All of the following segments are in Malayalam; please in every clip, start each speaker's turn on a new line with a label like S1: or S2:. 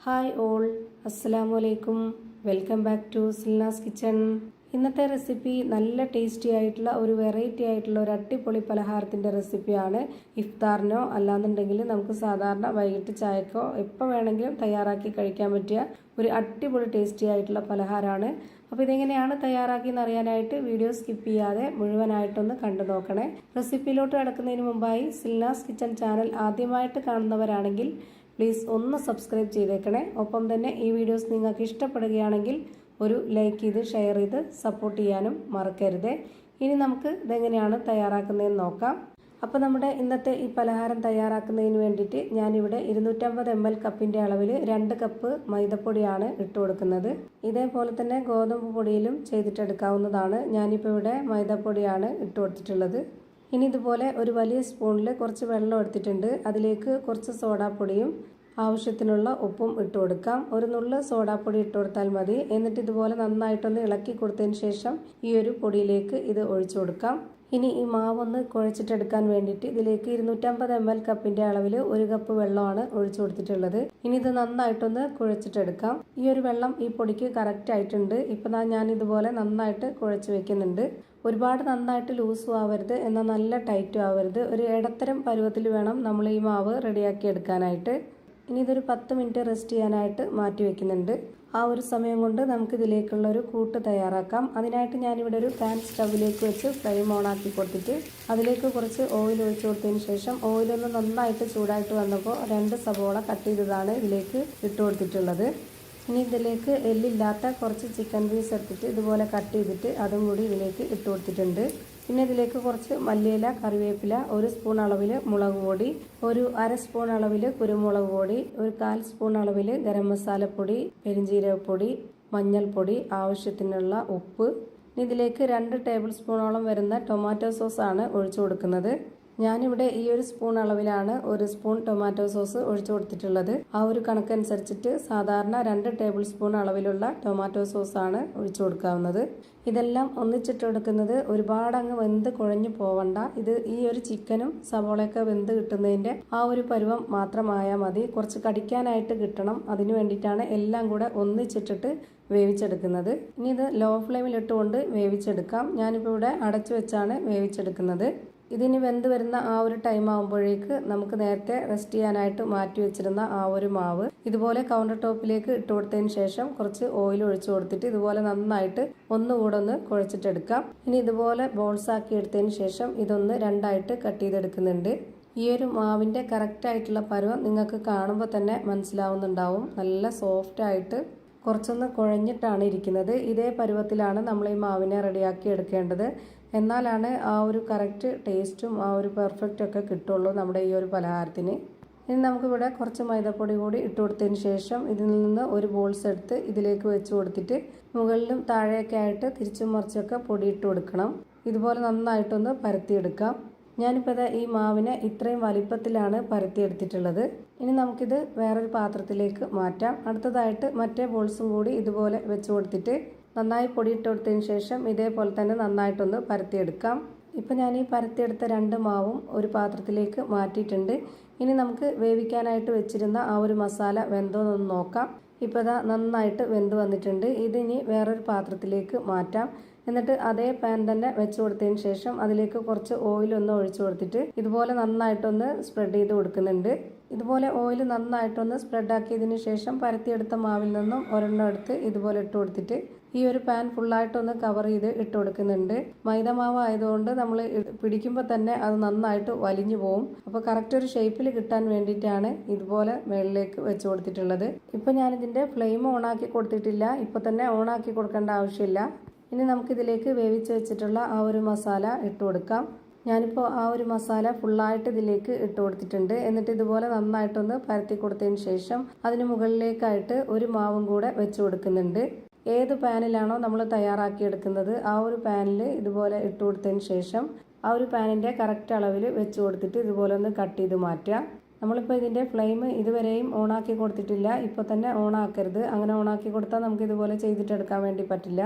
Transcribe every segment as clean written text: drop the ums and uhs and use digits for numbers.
S1: ഹായ് ഓൾ, അസ്സലാമു അലൈക്കും. Welcome back to Silna's kitchen. ഇന്നത്തെ റെസിപ്പി നല്ല ടേസ്റ്റി ആയിട്ടുള്ള ഒരു വെറൈറ്റി ആയിട്ടുള്ള ഒരു അടിപൊളി പലഹാരത്തിൻ്റെ റെസിപ്പിയാണ്. ഇഫ്താറിനോ അല്ലാന്നുണ്ടെങ്കിൽ നമുക്ക് സാധാരണ വൈകിട്ട് ചായക്കോ എപ്പോൾ വേണമെങ്കിലും തയ്യാറാക്കി കഴിക്കാൻ പറ്റിയ ഒരു അടിപൊളി ടേസ്റ്റി ആയിട്ടുള്ള പലഹാരമാണ്. അപ്പോൾ ഇതെങ്ങനെയാണ് തയ്യാറാക്കി എന്നറിയാനായിട്ട് വീഡിയോ സ്കിപ്പ് ചെയ്യാതെ മുഴുവനായിട്ടൊന്ന് കണ്ടു നോക്കണേ. റെസിപ്പിയിലോട്ട് കിടക്കുന്നതിന് മുമ്പായി സിൽനാസ് കിച്ചൺ ചാനൽ ആദ്യമായിട്ട് കാണുന്നവരാണെങ്കിൽ പ്ലീസ് ഒന്ന് സബ്സ്ക്രൈബ് ചെയ്തേക്കണേ. ഒപ്പം തന്നെ ഈ വീഡിയോസ് നിങ്ങൾക്ക് ഇഷ്ടപ്പെടുകയാണെങ്കിൽ ഒരു ലൈക്ക് ചെയ്ത് ഷെയർ ചെയ്ത് സപ്പോർട്ട് ചെയ്യാനും മറക്കരുത്. ഇനി നമുക്ക് ഇതെങ്ങനെയാണ് തയ്യാറാക്കുന്നതെന്ന് നോക്കാം. അപ്പോൾ നമ്മുടെ ഇന്നത്തെ ഈ പലഹാരം തയ്യാറാക്കുന്നതിന് വേണ്ടിയിട്ട് ഞാനിവിടെ 250 ml കപ്പിൻ്റെ അളവിൽ 2 കപ്പ് മൈദപ്പൊടിയാണ് ഇട്ട് കൊടുക്കുന്നത്. ഇതേപോലെ തന്നെ ഗോതമ്പ് പൊടിയിലും ചെയ്തിട്ടെടുക്കാവുന്നതാണ്. ഞാനിപ്പോൾ ഇവിടെ മൈദപ്പൊടിയാണ് ഇട്ട് കൊടുത്തിട്ടുള്ളത്. ഇനി ഇതുപോലെ ഒരു വലിയ സ്പൂണിൽ കുറച്ച് വെള്ളം എടുത്തിട്ടുണ്ട്. അതിലേക്ക് കുറച്ച് സോഡാപ്പൊടിയും ആവശ്യത്തിനുള്ള ഉപ്പും ഇട്ട് കൊടുക്കാം. ഒരു നുള്ള് സോഡാപ്പൊടി ഇട്ട് കൊടുത്താൽ മതി. എന്നിട്ട് ഇതുപോലെ നന്നായിട്ടൊന്ന് ഇളക്കി കൊടുത്തതിന് ശേഷം ഈ ഒരു പൊടിയിലേക്ക് ഇത് ഒഴിച്ചു കൊടുക്കാം. ഇനി ഈ മാവൊന്ന് കുഴച്ചിട്ടെടുക്കാൻ വേണ്ടിയിട്ട് ഇതിലേക്ക് 250 ml കപ്പിൻ്റെ അളവിൽ 1 കപ്പ് വെള്ളമാണ് ഒഴിച്ചു കൊടുത്തിട്ടുള്ളത്. ഇനി ഇത് നന്നായിട്ടൊന്ന് കുഴച്ചിട്ടെടുക്കാം. ഈ ഒരു വെള്ളം ഈ പൊടിക്ക് കറക്റ്റ് ആയിട്ടുണ്ട്. ഇപ്പം ഞാൻ ഇതുപോലെ നന്നായിട്ട് കുഴച്ച് വെക്കുന്നുണ്ട്. ഒരുപാട് നന്നായിട്ട് ലൂസും ആവരുത്, എന്നാൽ നല്ല ടൈറ്റും ആവരുത്. ഒരു ഇടത്തരം പരുവത്തിൽ വേണം നമ്മൾ ഈ മാവ് റെഡിയാക്കി എടുക്കാനായിട്ട്. ഇനി ഇതൊരു 10 മിനിറ്റ് റെസ്റ്റ് ചെയ്യാനായിട്ട് മാറ്റി വെക്കുന്നുണ്ട്. ആ ഒരു സമയം കൊണ്ട് നമുക്ക് ഇതിലേക്കുള്ള ഒരു കൂട്ട് തയ്യാറാക്കാം. അതിനായിട്ട് ഞാനിവിടെ ഒരു പാൻ സ്റ്റവിലേക്ക് വെച്ച് ഫ്ലെയിം ഓൺ ആക്കി കൊടുത്തിട്ട് അതിലേക്ക് കുറച്ച് ഓയിൽ ഒഴിച്ചു കൊടുത്തതിന് ശേഷം ഓയിലൊന്ന് നന്നായിട്ട് ചൂടായിട്ട് വന്നപ്പോൾ 2 സവോള കട്ട് ചെയ്തതാണ് ഇതിലേക്ക് ഇട്ട് കൊടുത്തിട്ടുള്ളത്. ഇനി ഇതിലേക്ക് എല്ലില്ലാത്ത കുറച്ച് ചിക്കൻ പീസ് എടുത്തിട്ട് ഇതുപോലെ കട്ട് ചെയ്തിട്ട് അതും കൂടി ഇതിലേക്ക് ഇട്ട് കൊടുത്തിട്ടുണ്ട്. പിന്നെ ഇതിലേക്ക് കുറച്ച് മല്ലിയില, കറിവേപ്പില, 1 സ്പൂൺ അളവിൽ മുളക് പൊടി, ഒരു 1/2 സ്പൂൺ അളവിൽ കുരുമുളക് പൊടി, ഒരു 1/4 സ്പൂൺ അളവിൽ ഗരം മസാലപ്പൊടി, പെരിഞ്ജീരകപ്പൊടി, മഞ്ഞൾപ്പൊടി, ആവശ്യത്തിനുള്ള ഉപ്പ്. ഇതിലേക്ക് 2 ടേബിൾ സ്പൂണോളം വരുന്ന ടൊമാറ്റോ സോസാണ് ഒഴിച്ചു കൊടുക്കുന്നത്. ഞാനിവിടെ ഈ ഒരു സ്പൂൺ അളവിലാണ് 1 സ്പൂൺ ടൊമാറ്റോ സോസ് ഒഴിച്ചു കൊടുത്തിട്ടുള്ളത്. ആ ഒരു കണക്കനുസരിച്ചിട്ട് സാധാരണ 2 ടേബിൾ സ്പൂൺ അളവിലുള്ള ടൊമാറ്റോ സോസാണ് ഒഴിച്ചു കൊടുക്കാവുന്നത്. ഇതെല്ലാം ഒന്നിച്ചിട്ട് കൊടുക്കുന്നത് ഒരുപാട് അങ്ങ് വെന്ത് കുഴഞ്ഞു പോവണ്ട. ഇത് ഈ ഒരു ചിക്കനും സവോളയൊക്കെ വെന്ത് കിട്ടുന്നതിൻ്റെ ആ ഒരു പരുവം മാത്രമായാൽ മതി. കുറച്ച് കടിക്കാനായിട്ട് കിട്ടണം. അതിന് വേണ്ടിയിട്ടാണ് എല്ലാം കൂടെ ഒന്നിച്ചിട്ടിട്ട് വേവിച്ചെടുക്കുന്നത്. ഇനി ഇത് ലോ ഫ്ലെയിമിൽ ഇട്ടുകൊണ്ട് വേവിച്ചെടുക്കാം. ഞാനിപ്പോൾ ഇവിടെ അടച്ചു വെച്ചാണ് വേവിച്ചെടുക്കുന്നത്. ഇതിന് വെന്ത് വരുന്ന ആ ഒരു ടൈം ആകുമ്പോഴേക്ക് നമുക്ക് നേരത്തെ റെസ്റ്റ് ചെയ്യാനായിട്ട് മാറ്റി വെച്ചിരുന്ന ആ ഒരു മാവ് ഇതുപോലെ കൗണ്ടർ ടോപ്പിലേക്ക് ഇട്ട് കൊടുത്തതിന് ശേഷം കുറച്ച് ഓയിൽ ഒഴിച്ചു കൊടുത്തിട്ട് ഇതുപോലെ നന്നായിട്ട് ഒന്നുകൂടെ ഒന്ന് കുഴച്ചിട്ടെടുക്കാം. ഇനി ഇതുപോലെ ബോൾസ് ആക്കി എടുത്തതിന് ശേഷം ഇതൊന്ന് 2ആയിട്ട് കട്ട് ചെയ്തെടുക്കുന്നുണ്ട്. ഈ ഒരു മാവിൻ്റെ കറക്റ്റ് ആയിട്ടുള്ള പരുവം നിങ്ങൾക്ക് കാണുമ്പോൾ തന്നെ മനസ്സിലാവുന്നുണ്ടാവും. നല്ല സോഫ്റ്റ് ആയിട്ട് കുറച്ചൊന്ന് കുഴഞ്ഞിട്ടാണ് ഇരിക്കുന്നത്. ഇതേ പരുവത്തിലാണ് നമ്മൾ ഈ മാവിനെ റെഡിയാക്കി എടുക്കേണ്ടത്. എന്നാലാണ് ആ ഒരു കറക്റ്റ് ടേസ്റ്റും ആ ഒരു പെർഫെക്റ്റ് ഒക്കെ കിട്ടുള്ളൂ നമ്മുടെ ഈ ഒരു പലഹാരത്തിന്. ഇനി നമുക്കിവിടെ കുറച്ച് മൈദപ്പൊടി കൂടി ഇട്ട് കൊടുത്തതിന് ശേഷം ഇതിൽ നിന്ന് ഒരു ബോൾസ് എടുത്ത് ഇതിലേക്ക് വെച്ച് കൊടുത്തിട്ട് മുകളിലും താഴെയൊക്കെ ആയിട്ട് തിരിച്ചും മറിച്ചൊക്കെ പൊടി ഇട്ട് കൊടുക്കണം. ഇതുപോലെ നന്നായിട്ടൊന്ന് പരത്തിയെടുക്കാം. ഞാനിപ്പോൾ ഈ മാവിനെ ഇത്രയും വലിപ്പത്തിലാണ് പരത്തിയെടുത്തിട്ടുള്ളത്. ഇനി നമുക്കിത് വേറൊരു പാത്രത്തിലേക്ക് മാറ്റാം. അടുത്തതായിട്ട് മറ്റേ ബോൾസും കൂടി ഇതുപോലെ വെച്ച് കൊടുത്തിട്ട് നന്നായി പൊടിയിട്ട് കൊടുത്തതിന് ശേഷം ഇതേപോലെ തന്നെ നന്നായിട്ടൊന്ന് പരത്തിയെടുക്കാം. ഇപ്പം ഞാൻ ഈ പരത്തിയെടുത്ത 2 മാവും ഒരു പാത്രത്തിലേക്ക് മാറ്റിയിട്ടുണ്ട്. ഇനി നമുക്ക് വേവിക്കാനായിട്ട് വെച്ചിരുന്ന ആ ഒരു മസാല വെന്തോന്നൊന്ന് നോക്കാം. ഇപ്പോൾ നന്നായിട്ട് വെന്ത് വന്നിട്ടുണ്ട്. ഇതിനി വേറൊരു പാത്രത്തിലേക്ക് മാറ്റാം. എന്നിട്ട് അതേ പാൻ തന്നെ വെച്ച് കൊടുത്തതിന് ശേഷം അതിലേക്ക് കുറച്ച് ഓയിലൊന്ന് ഒഴിച്ചു കൊടുത്തിട്ട് ഇതുപോലെ നന്നായിട്ടൊന്ന് സ്പ്രെഡ് ചെയ്ത് കൊടുക്കുന്നുണ്ട്. ഇതുപോലെ ഓയിൽ നന്നായിട്ടൊന്ന് സ്പ്രെഡാക്കിയതിന് ശേഷം പരത്തിയെടുത്ത മാവിൽ നിന്നും ഒരെണ്ണം എടുത്ത് ഇതുപോലെ ഇട്ട് കൊടുത്തിട്ട് ഈ ഒരു പാൻ ഫുള്ളായിട്ടൊന്ന് കവർ ചെയ്ത് ഇട്ട് കൊടുക്കുന്നുണ്ട്. മൈദമാവ് ആയതുകൊണ്ട് നമ്മൾ പിടിക്കുമ്പോൾ തന്നെ അത് നന്നായിട്ട് വലിഞ്ഞു പോവും. അപ്പോൾ കറക്റ്റ് ഒരു ഷേപ്പിൽ കിട്ടാൻ വേണ്ടിയിട്ടാണ് ഇതുപോലെ മുകളിലേക്ക് വെച്ച് കൊടുത്തിട്ടുള്ളത്. ഇപ്പം ഞാനിതിൻ്റെ ഫ്ലെയിം ഓണാക്കി കൊടുത്തിട്ടില്ല. ഇപ്പോൾ തന്നെ ഓണാക്കി കൊടുക്കേണ്ട ആവശ്യമില്ല. ഇനി നമുക്കിതിലേക്ക് വേവിച്ച് വെച്ചിട്ടുള്ള ആ ഒരു മസാല ഇട്ട് കൊടുക്കാം. ഞാനിപ്പോൾ ആ ഒരു മസാല ഫുള്ളായിട്ട് ഇതിലേക്ക് ഇട്ട് കൊടുത്തിട്ടുണ്ട്. എന്നിട്ട് ഇതുപോലെ നന്നായിട്ടൊന്ന് പരത്തി കൊടുത്തതിന് ശേഷം അതിന് മുകളിലേക്കായിട്ട് ഒരു മാവും കൂടെ വെച്ച് കൊടുക്കുന്നുണ്ട്. ഏത് പാനിലാണോ നമ്മൾ തയ്യാറാക്കി എടുക്കുന്നത് ആ ഒരു പാനിൽ ഇതുപോലെ ഇട്ട് കൊടുത്തതിന് ശേഷം ആ ഒരു പാനിൻ്റെ കറക്റ്റ് അളവിൽ വെച്ച് കൊടുത്തിട്ട് ഇതുപോലെ ഒന്ന് കട്ട് ചെയ്ത് മാറ്റുക. നമ്മളിപ്പോൾ ഇതിൻ്റെ ഫ്ലെയിം ഇതുവരെയും ഓണാക്കി കൊടുത്തിട്ടില്ല. ഇപ്പോൾ തന്നെ ഓണാക്കരുത്. അങ്ങനെ ഓണാക്കി കൊടുത്താൽ നമുക്ക് ഇതുപോലെ ചെയ്തിട്ടെടുക്കാൻ വേണ്ടി പറ്റില്ല.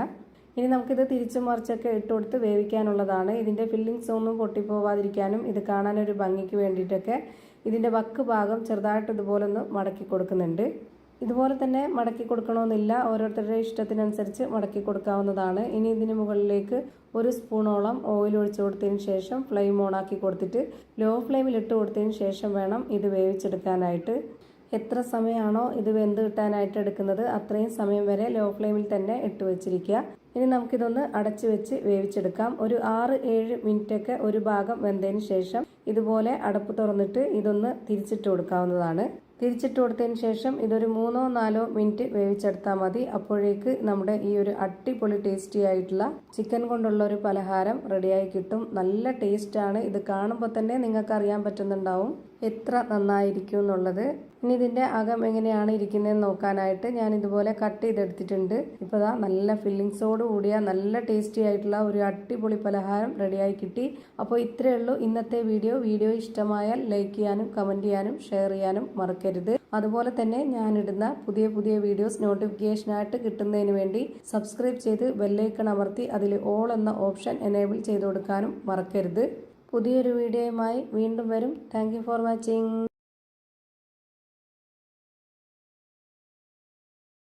S1: ഇനി നമുക്കിത് തിരിച്ചു മറിച്ചൊക്കെ ഇട്ട് കൊടുത്ത് വേവിക്കാനുള്ളതാണ്. ഇതിൻ്റെ ഫില്ലിങ്സ് ഒന്നും പൊട്ടിപ്പോവാതിരിക്കാനും ഇത് കാണാനൊരു ഭംഗിക്ക് വേണ്ടിയിട്ടൊക്കെ ഇതിൻ്റെ വക്ക് ഭാഗം ചെറുതായിട്ട് ഇതുപോലെ ഒന്ന് മടക്കി കൊടുക്കുന്നുണ്ട്. ഇതുപോലെ തന്നെ മടക്കി കൊടുക്കണമെന്നില്ല, ഓരോരുത്തരുടെ ഇഷ്ടത്തിനനുസരിച്ച് മടക്കി കൊടുക്കാവുന്നതാണ്. ഇനി ഇതിന് മുകളിലേക്ക് 1 സ്പൂണോളം ഓയിൽ ഒഴിച്ചു കൊടുത്തതിന് ശേഷം ഫ്ലെയിം ഓണാക്കി കൊടുത്തിട്ട് ലോ ഫ്ലെയിമിൽ ഇട്ട് കൊടുത്തതിന് ശേഷം വേണം ഇത് വേവിച്ചെടുക്കാനായിട്ട്. എത്ര സമയമാണോ ഇത് വെന്ത് കിട്ടാനായിട്ട് എടുക്കുന്നത് അത്രയും സമയം വരെ ലോ ഫ്ലെയിമിൽ തന്നെ ഇട്ട് വെച്ചിരിക്കുക. ഇനി നമുക്കിതൊന്ന് അടച്ചു വെച്ച് വേവിച്ചെടുക്കാം. ഒരു 6-7 മിനിറ്റൊക്കെ ഒരു ഭാഗം വെന്തതിന് ശേഷം ഇതുപോലെ അടപ്പ് തുറന്നിട്ട് ഇതൊന്ന് തിരിച്ചിട്ട് കൊടുക്കാവുന്നതാണ്. തിരിച്ചിട്ട് കൊടുത്തതിന് ശേഷം ഇതൊരു 3-4 മിനിറ്റ് വേവിച്ചെടുത്താൽ മതി. അപ്പോഴേക്ക് നമ്മുടെ ഈ ഒരു അടിപൊളി ടേസ്റ്റി ആയിട്ടുള്ള ചിക്കൻ കൊണ്ടുള്ള ഒരു പലഹാരം റെഡിയായി കിട്ടും. നല്ല ടേസ്റ്റാണ്. ഇത് കാണുമ്പോൾ തന്നെ നിങ്ങൾക്ക് അറിയാൻ പറ്റുന്നുണ്ടാവും എത്ര നന്നായിരിക്കും എന്നുള്ളത്. ഇനി ഇതിൻ്റെ അകം എങ്ങനെയാണ് ഇരിക്കുന്നതെന്ന് നോക്കാനായിട്ട് ഞാൻ ഇതുപോലെ കട്ട് ചെയ്തെടുത്തിട്ടുണ്ട്. ഇപ്പോൾ ദാ നല്ല ഫില്ലിങ്സോട് കൂടിയ നല്ല ടേസ്റ്റി ആയിട്ടുള്ള ഒരു അടിപൊളി പലഹാരം റെഡിയായി കിട്ടി. അപ്പോൾ ഇത്രയേ ഉള്ളൂ ഇന്നത്തെ വീഡിയോ. വീഡിയോ ഇഷ്ടമായാൽ ലൈക്ക് ചെയ്യാനും കമൻറ്റ് ചെയ്യാനും ഷെയർ ചെയ്യാനും മറക്കരുത്. അതുപോലെ തന്നെ ഞാനിടുന്ന പുതിയ വീഡിയോസ് നോട്ടിഫിക്കേഷനായിട്ട് കിട്ടുന്നതിന് വേണ്ടി സബ്സ്ക്രൈബ് ചെയ്ത് ബെല്ലൈക്കൺ അമർത്തി അതിൽ ഓൾ എന്ന ഓപ്ഷൻ എനേബിൾ ചെയ്ത് കൊടുക്കാനും മറക്കരുത്. പുതിയൊരു വീഡിയോയുമായി വീണ്ടും വരും. Thank you for watching.